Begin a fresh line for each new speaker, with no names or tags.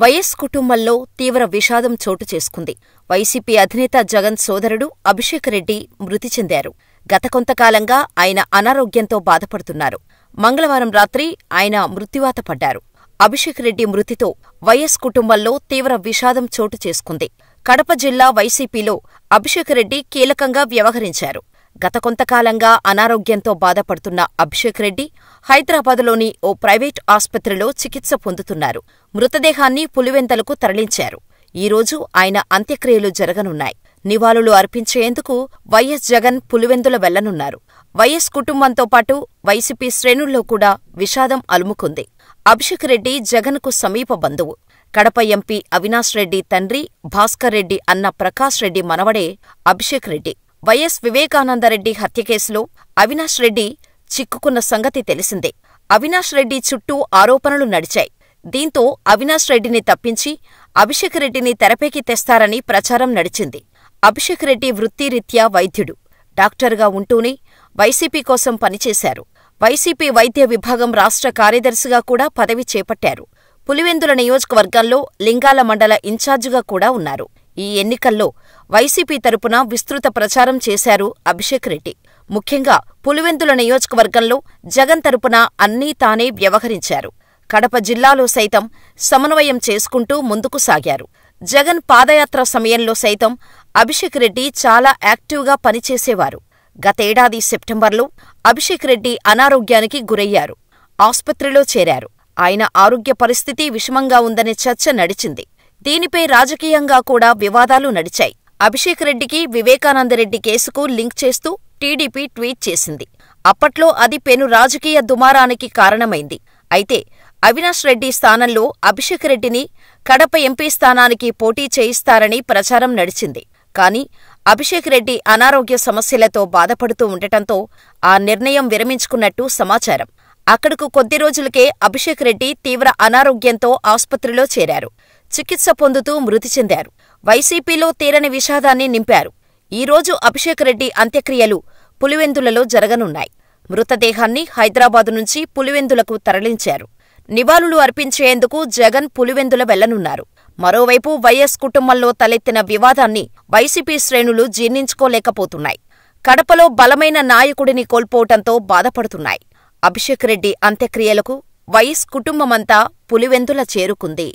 YS కుటుంబంలో తీవ్ర విషాదం చోటు చేసుకుంది. వైసీపీ అధినేత జగన్ సోదరుడు అభిషేక్ రెడ్డి మృతి చెందారు. గత కొంతకాలంగా ఆయన అనారోగ్యంతో బాధపడుతున్నారు. మంగళవారం రాత్రి ఆయన మృత్యువాత పడ్డారు. అభిషేక్ రెడ్డి మృతితో వైఎస్ కుటుంబంలో తీవ్ర విషాదం చోటు చేసుకుంది. కడప జిల్లా వైసీపీలో అభిషేక్ రెడ్డి కీలకంగా వ్యవహరించారు. గత కొంతకాలంగా అనారోగ్యంతో బాధపడుతున్న అభిషేక్ రెడ్డి హైదరాబాదులోని ఓ ప్రైవేట్ ఆస్పత్రిలో చికిత్స పొందుతున్నారు. మృతదేహాన్ని పులివెందులకు తరలించారు. ఈరోజు ఆయన అంత్యక్రియలు జరగనున్నాయి. నివాళులు అర్పించేందుకు వైఎస్ జగన్ పులివెందుల వెళ్లనున్నారు. వైఎస్ కుటుంబంతో పాటు వైసీపీ శ్రేణుల్లో కూడా విషాదం అలుముకుంది. అభిషేక్ రెడ్డి జగన్కు సమీప బంధువు. కడప ఎంపీ అవినాష్ రెడ్డి తండ్రి భాస్కర్ రెడ్డి అన్న ప్రకాష్ రెడ్డి మనవడే అభిషేక్ రెడ్డి. వైఎస్ వివేకానందరెడ్డి హత్య కేసులో అవినాష్ రెడ్డి చిక్కుకున్న సంగతి తెలిసిందే. అవినాష్ రెడ్డి చుట్టూ ఆరోపణలు నడిచాయి. దీంతో అవినాష్ రెడ్డిని తప్పించి అభిషేక్ రెడ్డిని తెరపైకి తెస్తారని ప్రచారం నడిచింది. అభిషేక్ రెడ్డి వృత్తిరీత్యా వైద్యుడు. డాక్టర్గా ఉంటూనే వైసీపీ కోసం పనిచేశారు. వైసీపీ వైద్య విభాగం రాష్ట్ర కార్యదర్శిగా కూడా పదవి చేపట్టారు. పులివెందుల నియోజకవర్గంలో లింగాల మండల ఇన్ఛార్జిగా కూడా ఉన్నారు. ఈ ఎన్నికల్లో వైసీపీ తరపున విస్తృత ప్రచారం చేశారు అభిషేక్ రెడ్డి. ముఖ్యంగా పులివెందుల నియోజకవర్గంలో జగన్ తరపున అన్నీ తానే వ్యవహరించారు. కడప జిల్లాలో సైతం సమన్వయం చేసుకుంటూ ముందుకు సాగారు. జగన్ పాదయాత్ర సమయంలో సైతం అభిషేక్ రెడ్డి చాలా యాక్టివ్గా పనిచేసేవారు. గతేడాది సెప్టెంబర్లో అభిషేక్ రెడ్డి అనారోగ్యానికి గురయ్యారు. ఆస్పత్రిలో చేరారు. ఆయన ఆరోగ్య పరిస్థితి విషమంగా ఉందనే చర్చ నడిచింది. దీనిపై రాజకీయంగా కూడా వివాదాలు నడిచాయి. అభిషేక్ రెడ్డికి వివేకానందరెడ్డి కేసుకు లింక్ చేస్తూ టీడీపీ ట్వీట్ చేసింది. అప్పట్లో అది పెను రాజకీయ దుమారానికి కారణమైంది. అయితే అవినాష్ రెడ్డి స్థానంలో అభిషేక్ రెడ్డిని కడప ఎంపీ స్థానానికి పోటీ చేయిస్తారని ప్రచారం నడిచింది. కానీ అభిషేక్ రెడ్డి అనారోగ్య సమస్యలతో బాధపడుతూ ఉండటంతో ఆ నిర్ణయం విరమించుకున్నట్టు సమాచారం. అక్కడకు కొద్ది రోజులకే అభిషేక్ రెడ్డి తీవ్ర అనారోగ్యంతో ఆస్పత్రిలో చేరారు. చికిత్స పొందుతూ మృతి చెందారు. వైసీపీలో తీరని విషాదాన్ని నింపారు. ఈరోజు అభిషేక్ రెడ్డి అంత్యక్రియలు పులివెందులలో జరగనున్నాయి. మృతదేహాన్ని హైదరాబాదు నుంచి పులివెందులకు తరలించారు. నివాళులు అర్పించేందుకు జగన్ పులివెందుల వెళ్లనున్నారు. మరోవైపు వైఎస్ కుటుంబంలో తలెత్తిన వివాదాన్ని వైసీపీ శ్రేణులు జీర్ణించుకోలేకపోతున్నాయి. కడపలో బలమైన నాయకుడిని కోల్పోవటంతో బాధపడుతున్నాయి. అభిషేక్ రెడ్డి అంత్యక్రియలకు వైఎస్ కుటుంబమంతా పులివెందుల చేరుకుంది.